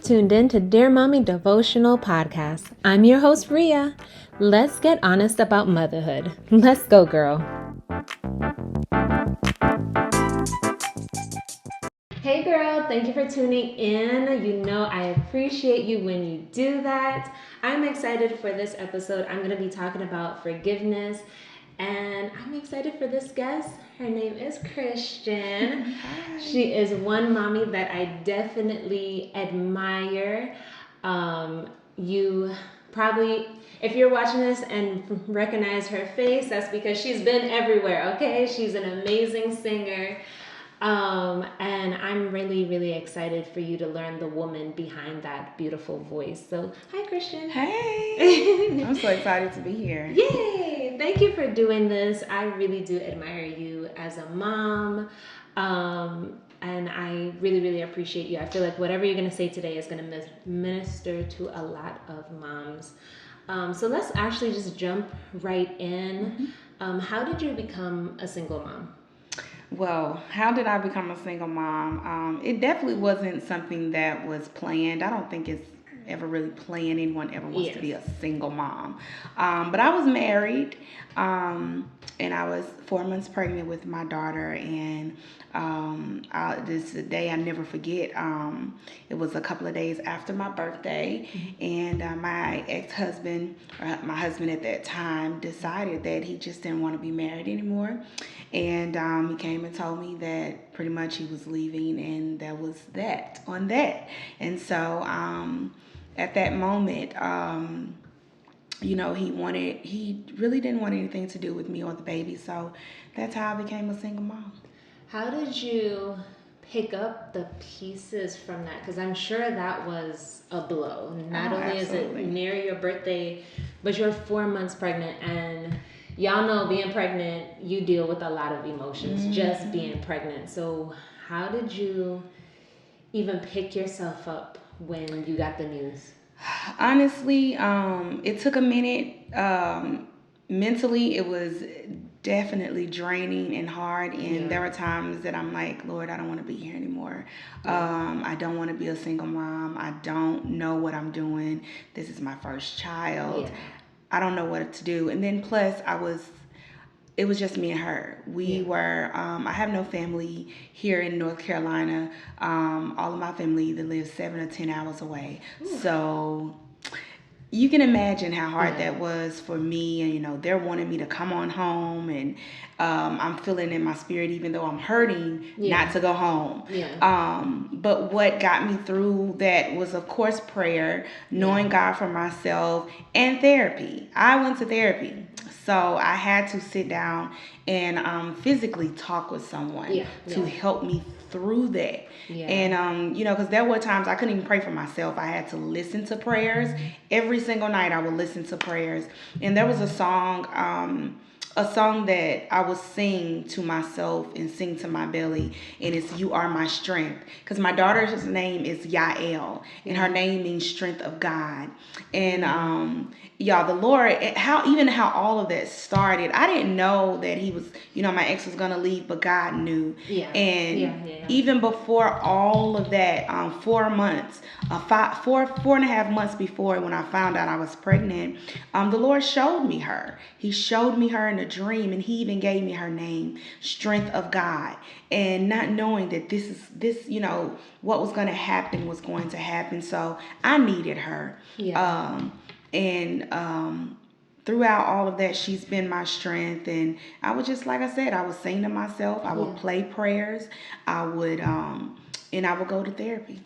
tuned in to Dear Mommy Devotional Podcast. I'm your host, Ria. Let's get honest about motherhood. Let's go, girl. Hey, girl. Thank you for tuning in. You know I appreciate you when you do that. I'm excited for this episode. I'm going to be talking about forgiveness. And I'm excited for this guest. Her name is Christian. Hi. She is one mommy that I definitely admire. You probably, if you're watching this and recognize her face, that's because she's been everywhere, okay? She's an amazing singer. And I'm really, really excited for you to learn the woman behind that beautiful voice. So, hi, Christian. Hey. I'm so excited to be here. Yay! Thank you for doing this. I really do admire you as a mom. And I really, really appreciate you. I feel like whatever you're going to say today is going to minister to a lot of moms. So let's actually just jump right in. How did you become a single mom? Well, how did I become a single mom? It definitely wasn't something that was planned. I don't think it's ever really planned. Anyone ever wants to be a single mom. But I was married, and I was 4 months pregnant with my daughter, and this is a day I never forget. It was a couple of days after my birthday, and my ex-husband, or my husband at that time, decided that he just didn't want to be married anymore. And he came and told me that pretty much he was leaving, and that was that on that. And so at that moment, he really didn't want anything to do with me or the baby. So that's how I became a single mom. How did you pick up the pieces from that? Because I'm sure that was a blow. Not only absolutely. is it near your birthday, but you're 4 months pregnant, and y'all know being pregnant, you deal with a lot of emotions just being pregnant. So how did you even pick yourself up when you got the news? Honestly, it took a minute. Mentally, it was definitely draining and hard, and there were times that I'm like, Lord, I don't want to be here anymore. I don't want to be a single mom. I don't know what I'm doing. This is my first child. I don't know what to do. And then plus it was just me and her. We were, I have no family here in North Carolina. All of my family either lives 7 or 10 hours away. So you can imagine how hard that was for me. And, they're wanting me to come on home, and I'm feeling in my spirit, even though I'm hurting, not to go home. But what got me through that was, of course, prayer, knowing God for myself, and therapy. I went to therapy. So I had to sit down and physically talk with someone to help me through that. And, because there were times I couldn't even pray for myself. I had to listen to prayers. Every single night I would listen to prayers. And there was a song that I would sing to myself and sing to my belly, and it's "You Are My Strength," because my daughter's name is Yael, and her name means strength of God. And y'all, the Lord, how all of that started, I didn't know that he was, my ex was gonna leave, but God knew. Even before all of that, 4 months, 4.5 months before, when I found out I was pregnant, the Lord showed me her. He showed me her in a dream, and he even gave me her name, Strength of God. And not knowing that this what was going to happen was going to happen. So I needed her. Throughout all of that, she's been my strength. And I would just, like I said, I would sing to myself. I would play prayers. I would go to therapy.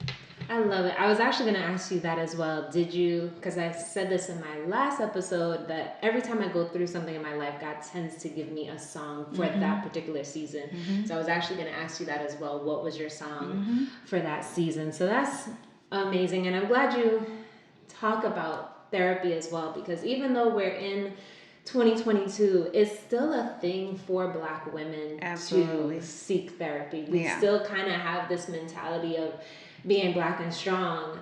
I love it. I was actually going to ask you that as well. Did you, because I said this in my last episode, that every time I go through something in my life, God tends to give me a song for that particular season. So I was actually going to ask you that as well. What was your song for that season? So that's amazing. And I'm glad you talk about therapy as well, because even though we're in 2022, it's still a thing for Black women to seek therapy. We still kind of have this mentality of being Black and strong.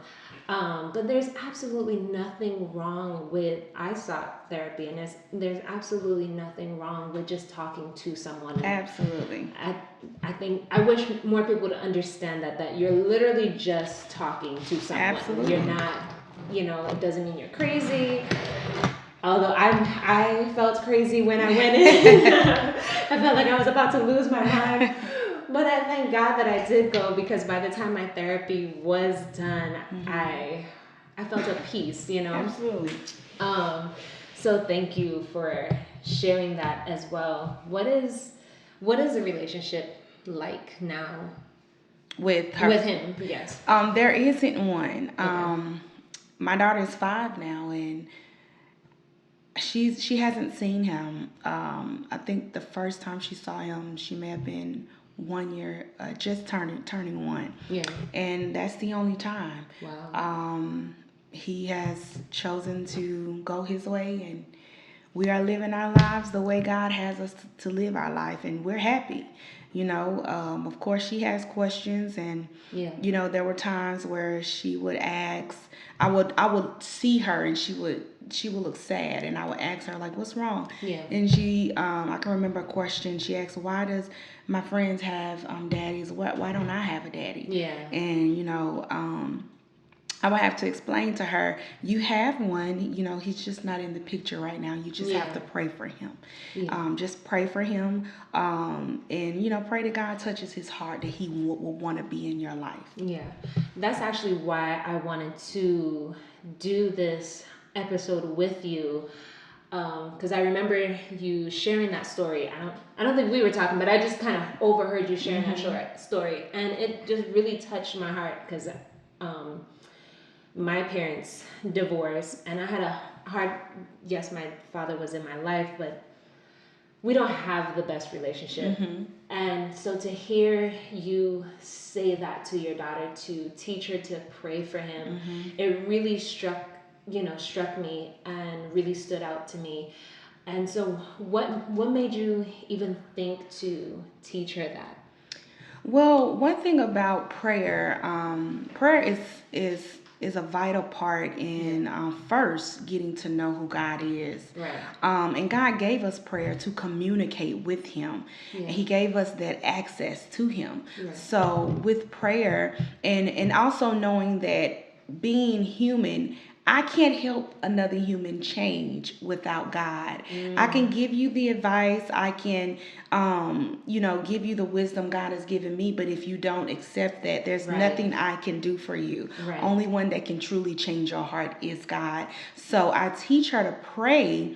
But there's absolutely nothing wrong with, I sought therapy, and there's absolutely nothing wrong with just talking to someone. Absolutely. I think I wish more people would understand that you're literally just talking to someone. Absolutely. You're not, it doesn't mean you're crazy. Although I felt crazy when I went in. I felt like I was about to lose my mind. But I thank God that I did go, because by the time my therapy was done, I felt at peace, Absolutely. So thank you for sharing that as well. What is the relationship like now with her? With him, yes. There isn't one. Okay. My daughter's 5 now, and she hasn't seen him. I think the first time she saw him, she may have been 1 year, just turning 1. Yeah. And that's the only time. Wow. He has chosen to go his way, and we are living our lives the way God has us to live our life, and we're happy. Of course, she has questions, and there were times where she would ask. I would see her, and she would look sad, and I would ask her, like, what's wrong? Yeah. And she, I can remember a question. She asked, why does my friends have daddies? Why don't I have a daddy? Yeah. And I would have to explain to her, you have one, he's just not in the picture right now. You just have to pray for him. Yeah. Just pray for him, and pray that God touches his heart, that he will want to be in your life. Yeah. That's actually why I wanted to do this episode with you, because I remember you sharing that story. I don't think we were talking, but I just kind of overheard you sharing that story, and it just really touched my heart, because my parents divorced, and I had a hard, yes, my father was in my life, but we don't have the best relationship. And so to hear you say that to your daughter, to teach her to pray for him, it really struck me and really stood out to me. And so what made you even think to teach her that? Well, one thing about prayer, prayer is a vital part in first getting to know who God is. Right. And God gave us prayer to communicate with him. Yeah. And he gave us that access to him. Right. So with prayer, and also knowing that being human, I can't help another human change without God. I can give you the advice. I can, give you the wisdom God has given me. But if you don't accept that, there's nothing I can do for you. Right. Only one that can truly change your heart is God. So I teach her to pray,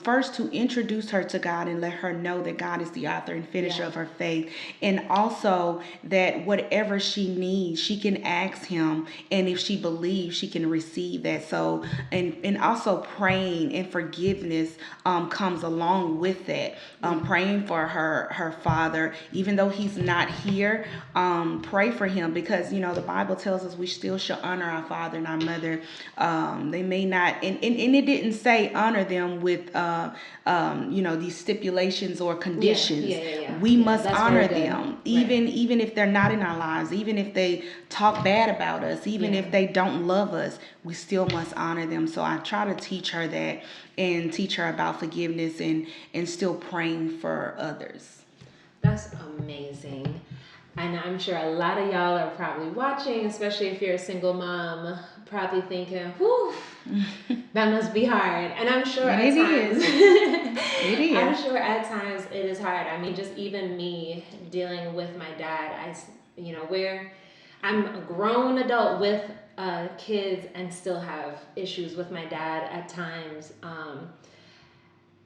first to introduce her to God and let her know that God is the author and finisher of her faith. And also that whatever she needs, she can ask him. And if she believes, she can receive that. So, and also praying and forgiveness comes along with that. Praying for her father, even though he's not here, pray for him, because the Bible tells us we still shall honor our father and our mother. They may not, and it didn't say honor them with these stipulations or conditions. We must honor them, even if they're not in our lives, even if they talk bad about us, even if they don't love us, we still must honor them. So I try to teach her that, and teach her about forgiveness, and still praying for others. That's amazing. And I'm sure a lot of y'all are probably watching, especially if you're a single mom, probably thinking, whew, that must be hard. And I'm sure at times it is. I'm sure at times it is hard. I mean, just even me dealing with my dad, I'm a grown adult with kids and still have issues with my dad at times.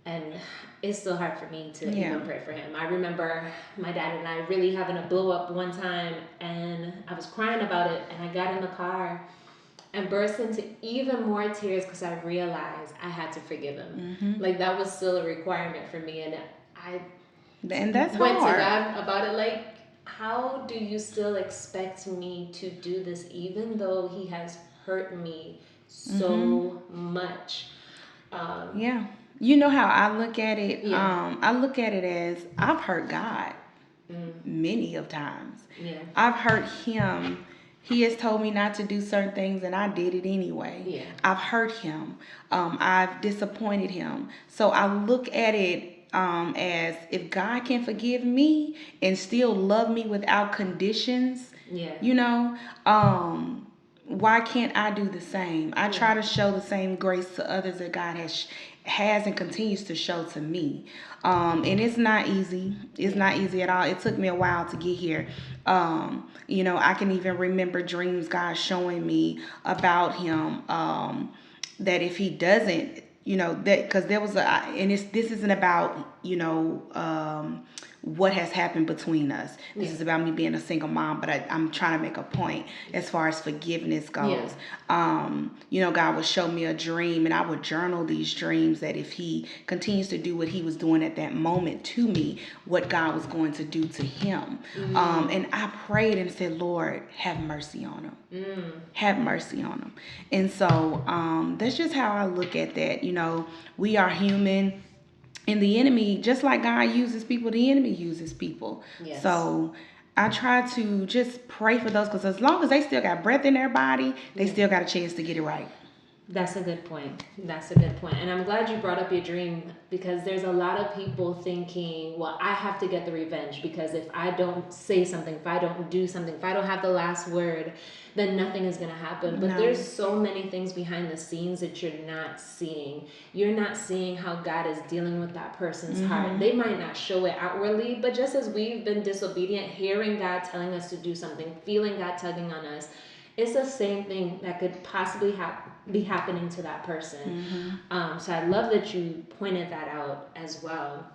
And it's still hard for me to even pray for him. I remember my dad and I really having a blow up one time, and I was crying about it, and I got in the car and burst into even more tears because I realized I had to forgive him. Like, that was still a requirement for me, and that's went hard. To God about it, like, how do you still expect me to do this even though he has hurt me so much? You know how I look at it? I look at it as I've hurt God many of times. I've hurt him He has told me not to do certain things, and I did it anyway. Yeah. I've hurt him. I've disappointed him. So I look at it as if God can forgive me and still love me without conditions, Yeah. you know, why can't I do the same? I try to show the same grace to others that God has and continues to show to me. And it's not easy. It's not easy at all. It took me a while to get here. I can even remember dreams God showing me about him. That if he doesn't, that because there was this isn't about what has happened between us. This is about me being a single mom, but I'm trying to make a point as far as forgiveness goes. God would show me a dream, and I would journal these dreams that if he continues to do what he was doing at that moment to me, what God was going to do to him. And I prayed and said, Lord, have mercy on him. Have mercy on him. And so that's just how I look at that. We are human. And the enemy, just like God uses people, the enemy uses people. Yes. So I try to just pray for those, because as long as they still got breath in their body, they still got a chance to get it right. That's a good point. That's a good point. And I'm glad you brought up your dream, because there's a lot of people thinking, well, I have to get the revenge, because if I don't say something, if I don't do something, if I don't have the last word, then nothing is going to happen. But there's so many things behind the scenes that you're not seeing. You're not seeing how God is dealing with that person's heart. They might not show it outwardly, but just as we've been disobedient, hearing God telling us to do something, feeling God tugging on us, it's the same thing that could possibly be happening to that person. So I love that you pointed that out as well.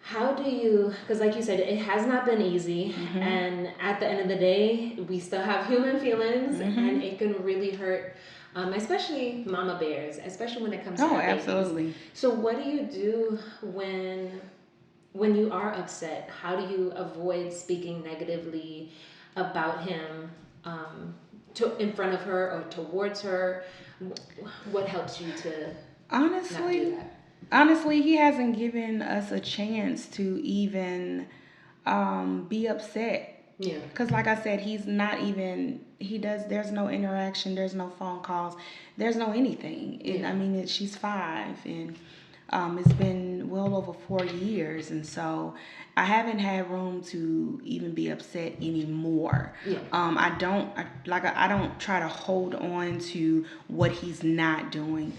How do you, because like you said, it has not been easy, and at the end of the day, we still have human feelings, and it can really hurt, especially mama bears, especially when it comes to our absolutely. babies. So what do you do when you are upset? How do you avoid speaking negatively about him in front of her or towards her? What helps you to not do that? Honestly, he hasn't given us a chance to even be upset. Yeah. Because like I said, there's no interaction, there's no phone calls, there's no anything. And I mean, she's 5, and it's been well over 4 years, and so I haven't had room to even be upset anymore. I don't try to hold on to what he's not doing.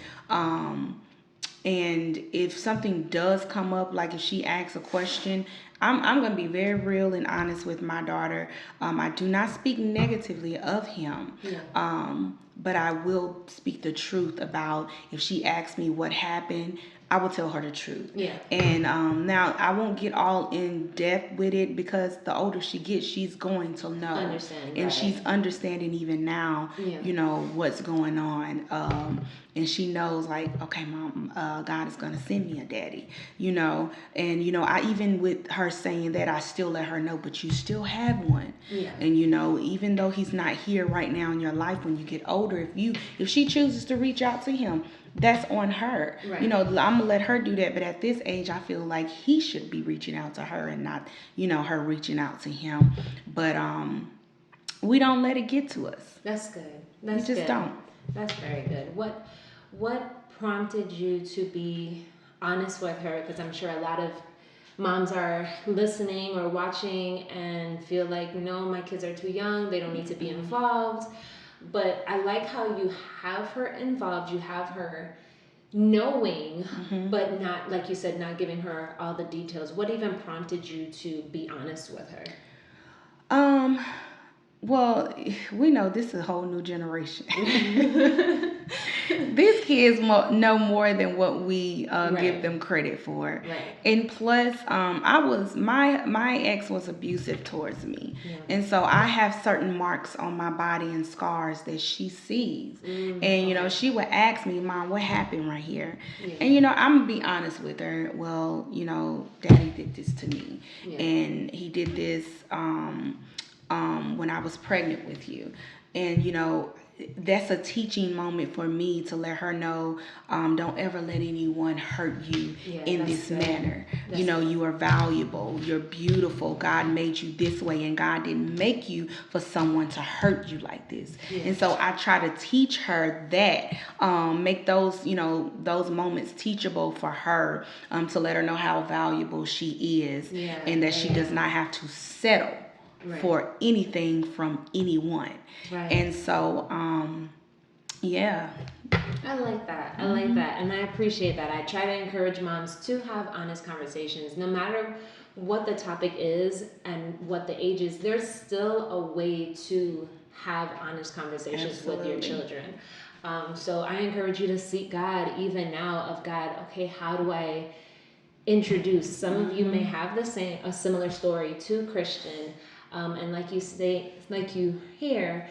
And if something does come up, like if she asks a question, I'm going to be very real and honest with my daughter. I do not speak negatively of him. But I will speak the truth about, if she asks me what happened, I will tell her the truth. And now I won't get all in depth with it, because the older she gets, she's going to know. And she's understanding even now, what's going on. And she knows, like, okay, Mom, God is going to send me a daddy, And, I even with her saying that, I still let her know, but you still have one. And, even though he's not here right now in your life, when you get older, if she chooses to reach out to him, that's on her. I'm going to let her do that. But at this age, I feel like he should be reaching out to her and not, her reaching out to him. But we don't let it get to us. That's good. We just don't. That's very good. What prompted you to be honest with her? Because I'm sure a lot of moms are listening or watching and feel like, no, my kids are too young, they don't need to be involved. But I like how you have her involved, you have her knowing, but not, like you said, not giving her all the details. What even prompted you to be honest with her? Well, we know this is a whole new generation. These kids know more than what we give them credit for. And plus, my ex was abusive towards me. And so I have certain marks on my body and scars that she sees. And, she would ask me, Mom, what happened right here? And, I'm going to be honest with her. Well, Daddy did this to me. And he did this when I was pregnant with you. And, that's a teaching moment for me to let her know, don't ever let anyone hurt you in this manner. You are valuable, you're beautiful, God made you this way, and God didn't make you for someone to hurt you like this. And so I try to teach her that, make those those moments teachable for her, to let her know how valuable she is, and that she does not have to settle for anything from anyone. And so, yeah. I like that. I like that. And I appreciate that. I try to encourage moms to have honest conversations. No matter what the topic is and what the age is, there's still a way to have honest conversations with your children. So I encourage you to seek God even now of God, okay, how do I introduce? Some of you may have a similar story to Christian. And like you hear,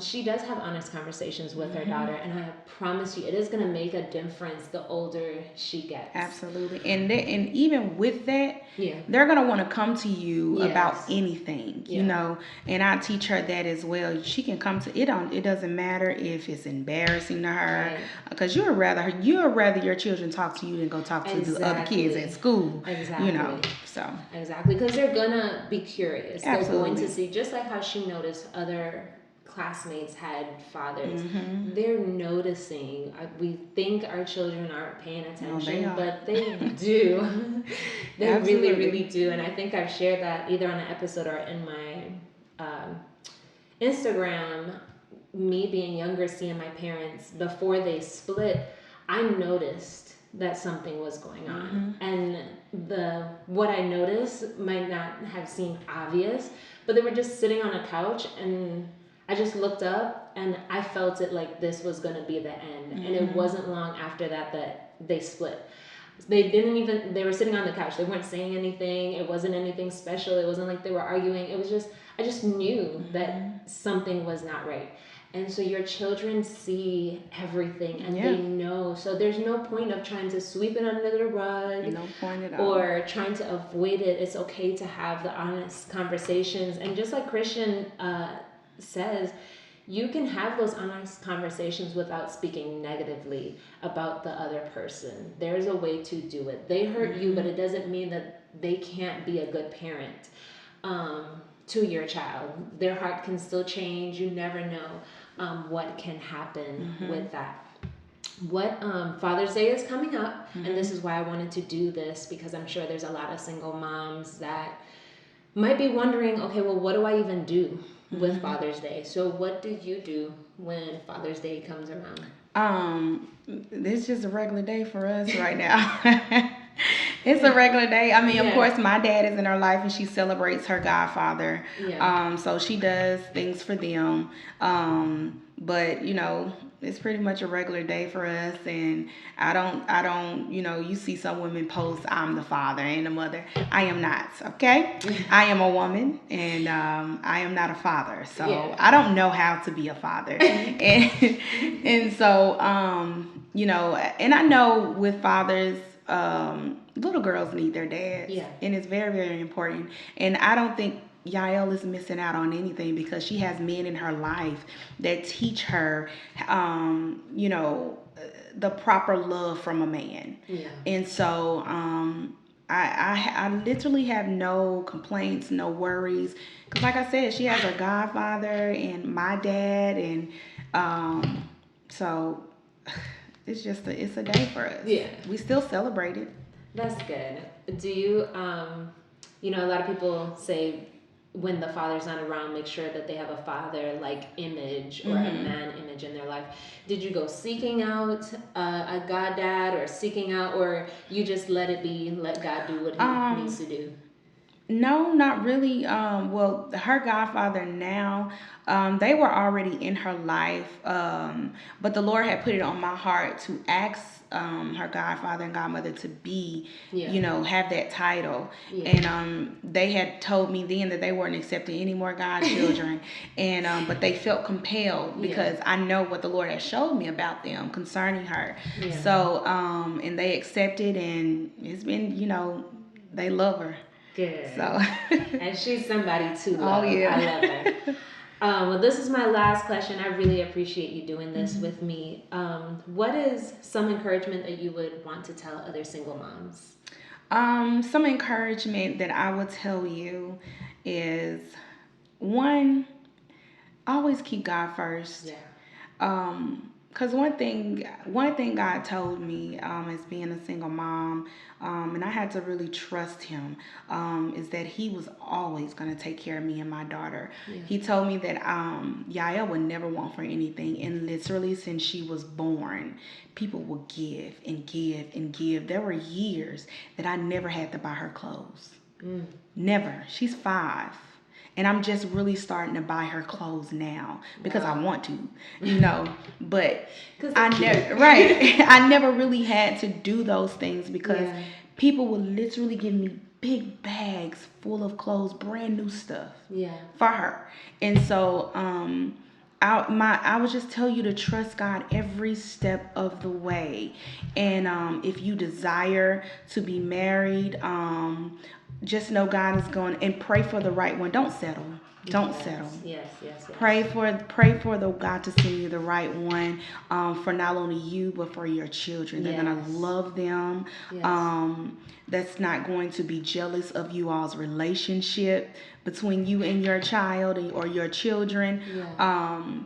she does have honest conversations with her daughter, and I promise you, it is going to make a difference the older she gets. Absolutely, and even with that, they're going to want to come to you about anything, And I teach her that as well. She can come to it. It doesn't matter if it's embarrassing to her, because you'd rather your children talk to you than go talk to the other kids at school. So exactly, because they're gonna be curious. They're going to see, just like how she noticed other classmates had fathers. They're noticing. We think our children aren't paying attention, but they do. They really do. And I think I've shared that either on an episode or in my Instagram. Me being younger, seeing my parents before they split, I noticed that something was going on. And what I noticed might not have seemed obvious, but they were just sitting on a couch, and I just looked up and I felt it like this was going to be the end. And it wasn't long after that they split. They were sitting on the couch. They weren't saying anything. It wasn't anything special. It wasn't like they were arguing. It was just, I just knew that something was not right. And so your children see everything, and they know. So there's no point of trying to sweep it under the rug. No point at all. Or trying to avoid it. It's okay to have the honest conversations. And just like Christian says, you can have those honest conversations without speaking negatively about the other person. There's a way to do it. They hurt you, but it doesn't mean that they can't be a good parent to your child. Their heart can still change. You never know what can happen with that. What Father's Day is coming up, and this is why I wanted to do this, because I'm sure there's a lot of single moms that might be wondering, okay, well, what do I even do with Father's Day? So what do you do when Father's Day comes around? It's just a regular day for us right now. It's a regular day. I mean, of course, my dad is in her life, and she celebrates her godfather. So she does things for them. But it's pretty much a regular day for us. And I don't, you see some women post, I'm the father and the mother. I am not, okay? I am a woman, and I am not a father. So I don't know how to be a father. and so, and I know with fathers, little girls need their dads, and it's very, very important. And I don't think Yael is missing out on anything, because she has men in her life that teach her, the proper love from a man. And so I literally have no complaints, no worries, because like I said, she has her godfather and my dad, and so it's a day for us. We still celebrate it. That's good. Do you, a lot of people say when the father's not around, make sure that they have a father-like image or a man image in their life. Did you go seeking out a god dad, or seeking out, or you just let God do what he needs to do? No, not really. Well, her godfather now, they were already in her life, but the Lord had put it on my heart to ask her godfather and godmother to be, have that title. And they had told me then that they weren't accepting any more godchildren, and but they felt compelled, because I know what the Lord has showed me about them concerning her. So, and they accepted, and it's been, they love her. Good. So and she's somebody to love. I love her. Well, this is my last question. I really appreciate you doing this with me. What is some encouragement that you would want to tell other single moms? Some encouragement that I would tell you is one, always keep God first. Yeah. Cause one thing God told me, as being a single mom, and I had to really trust Him, is that He was always gonna take care of me and my daughter. Yeah. He told me that Yael would never want for anything, and literally since she was born, people will give and give and give. There were years that I never had to buy her clothes. Never. She's 5. And I'm just really starting to buy her clothes now because I want to. But I never, right. I never really had to do those things because people would literally give me big bags full of clothes, brand new stuff for her. And so I would just tell you to trust God every step of the way. And if you desire to be married, just know God is going, and pray for the right one. Don't settle. Don't settle. Yes. Pray for the God to send you the right one, for not only you but for your children. They're gonna love them. That's not going to be jealous of you all's relationship between you and your child or your children. I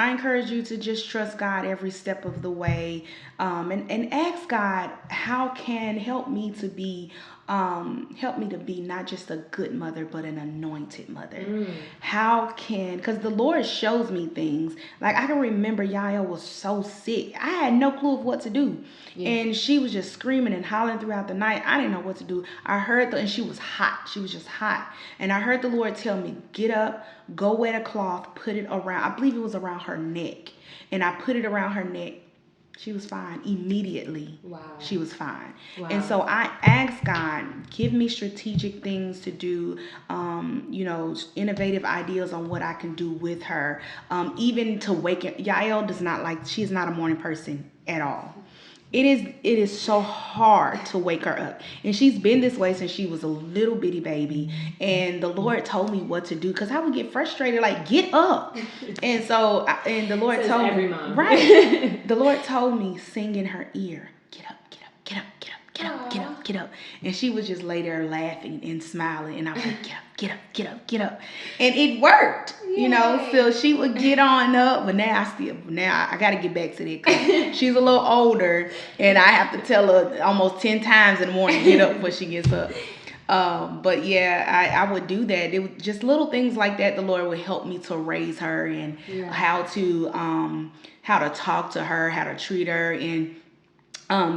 encourage you to just trust God every step of the way, and ask God, how can help me to be not just a good mother but an anointed mother. Because the Lord shows me things. Like, I can remember Yael was so sick, I had no clue of what to do, and she was just screaming and hollering throughout the night. I didn't know what to do. And she was hot. She was just hot, and I heard the Lord tell me, get up, go wet a cloth, put it around, I believe it was around her neck, and I put it around her neck. She was fine immediately. Wow. She was fine. Wow. And so I asked God, give me strategic things to do, innovative ideas on what I can do with her. Even to wake up. Yael she's not a morning person at all. It is so hard to wake her up, and she's been this way since she was a little bitty baby. And the Lord told me what to do, because I would get frustrated, like, get up. And so, and the Lord told me, every mom. Right? The Lord told me, sing in her ear, get up, get up, get up, get up, get up, get up, get up. And she would just lay there laughing and smiling, and I was like, get up, get up, get up, get up. And it worked. So she would get on up, but now I got to get back to that, because she's a little older, and I have to tell her almost 10 times in the morning, get up before she gets up. But I would do that. It was just little things like that. The Lord would help me to raise her, and how to talk to her, how to treat her, and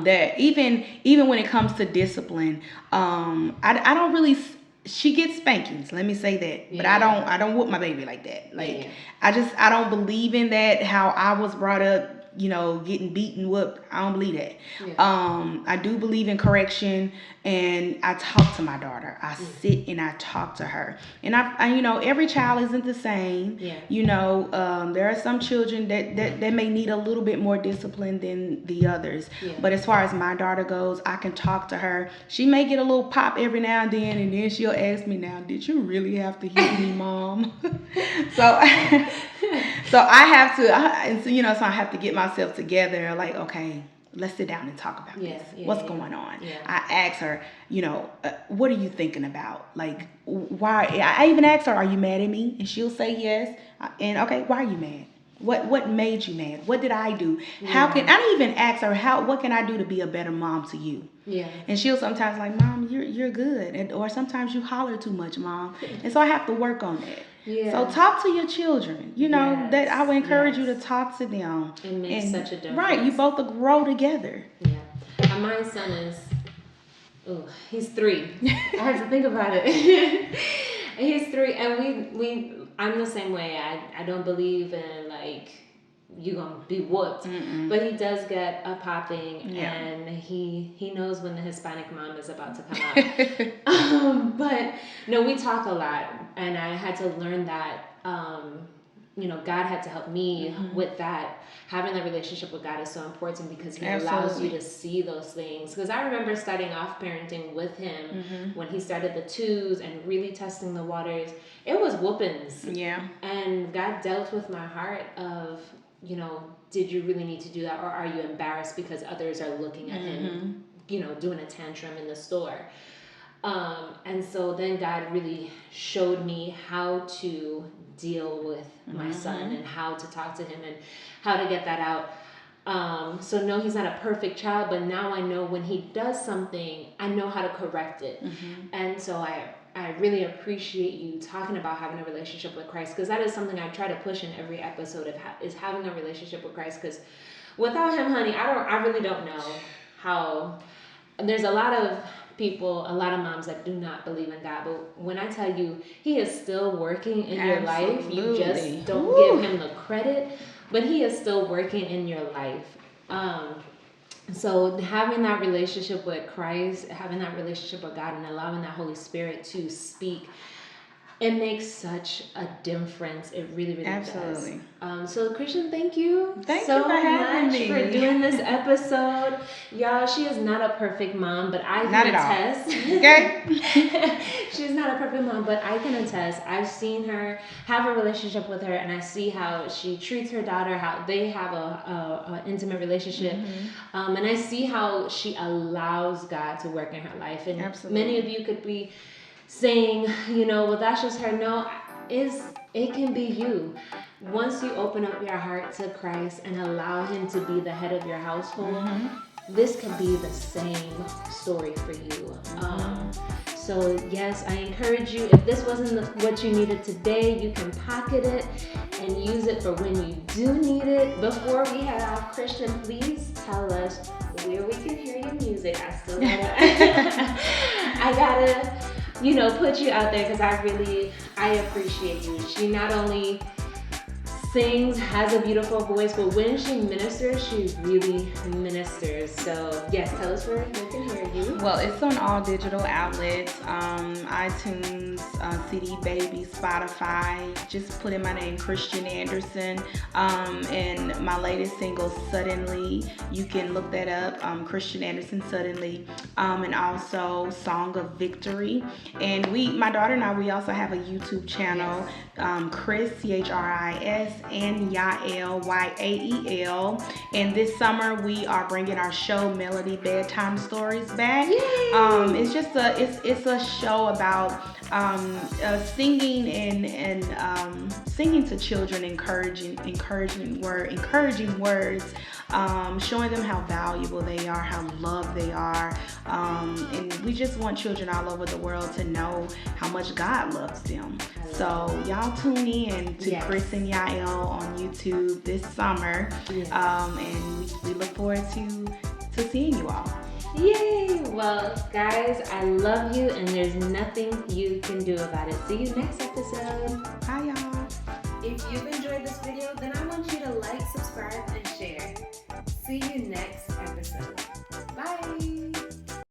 that even when it comes to discipline, I don't really. She gets spankings, let me say that, but I don't whoop my baby like that. Like, I don't believe in that. How I was brought up, getting beaten, whooped. I don't believe that. I do believe in correction, and I talk to my daughter. I sit and I talk to her, and I every child isn't the same. There are some children that may need a little bit more discipline than the others. But as far as my daughter goes, I can talk to her. She may get a little pop every now and then she'll ask me, now, did you really have to hit me, Mom? So I have to, so I have to get myself together, like, okay, let's sit down and talk about this. What's going on? I ask her, what are you thinking about? Like, why? I even ask her, are you mad at me? And she'll say yes. And okay, why are you mad? What made you mad? What did I do? How can I even ask her, what can I do to be a better mom to you? And she'll sometimes like, Mom, you're good, or sometimes you holler too much, Mom. And so I have to work on that. So talk to your children. That I would encourage you to talk to them. It makes such a difference. Right, you both will grow together. My son is, he's 3. I have to think about it. He's 3, and I'm the same way. I don't believe in, like, you're gonna be whooped. But he does get a popping, and he knows when the Hispanic mom is about to come out. But no, we talk a lot, and I had to learn that God had to help me with that. Having that relationship with God is so important because he allows you to see those things. Because I remember starting off parenting with him when he started the 2s and really testing the waters. It was whoopings. Yeah. And God dealt with my heart of, did you really need to do that? Or are you embarrassed because others are looking at him, doing a tantrum in the store? And so then God really showed me how to deal with my son and how to talk to him and how to get that out. So no, he's not a perfect child, but now I know when he does something, I know how to correct it. And so I really appreciate you talking about having a relationship with Christ, because that is something I try to push in every episode is having a relationship with Christ. Because without him, honey, I really don't know how. There's a lot of people, a lot of moms that do not believe in God, but when I tell you he is still working in your life, you just don't give him the credit, but he is still working in your life. So having that relationship with Christ, having that relationship with God, and allowing that Holy Spirit to speak, it makes such a difference. It really, really Absolutely. does. So Christian, thank you so much for doing this episode. Y'all, she is not a perfect mom, but I can attest. Okay. She's not a perfect mom, but I can attest. I've seen her have a relationship with her, and I see how she treats her daughter, how they have a intimate relationship. And I see how she allows God to work in her life. And many of you could be saying, well, that's just her. No, it can be you. Once you open up your heart to Christ and allow him to be the head of your household, this can be the same story for you. So yes, I encourage you, if this wasn't what you needed today, you can pocket it and use it for when you do need it. Before we head off, Christian, please tell us where we can hear your music. I still gotta put you out there, because I appreciate you. She not only sings, has a beautiful voice, but when she ministers, she really ministers. So yes, tell us where we can hear you. Well, it's on all digital outlets, iTunes, CD Baby, Spotify. Just put in my name, Christian Anderson, and my latest single, Suddenly. You can look that up, Christian Anderson, Suddenly, and also Song of Victory. And my daughter and I, we also have a YouTube channel, Chris, CHRIS, and Yael, YAEL. And this summer we are bringing our show Melody Bedtime Stories back. It's just a show about singing and singing to children, encouraging words, showing them how valuable they are, how loved they are, and we just want children all over the world to know how much God loves them. So y'all tune in to Chris and Yael on YouTube this summer, and we look forward to seeing you all. Yay! Well, guys, I love you, and there's nothing you can do about it. See you next episode. Bye, y'all. If you've enjoyed this video, then I want you to like, subscribe, and share. See you next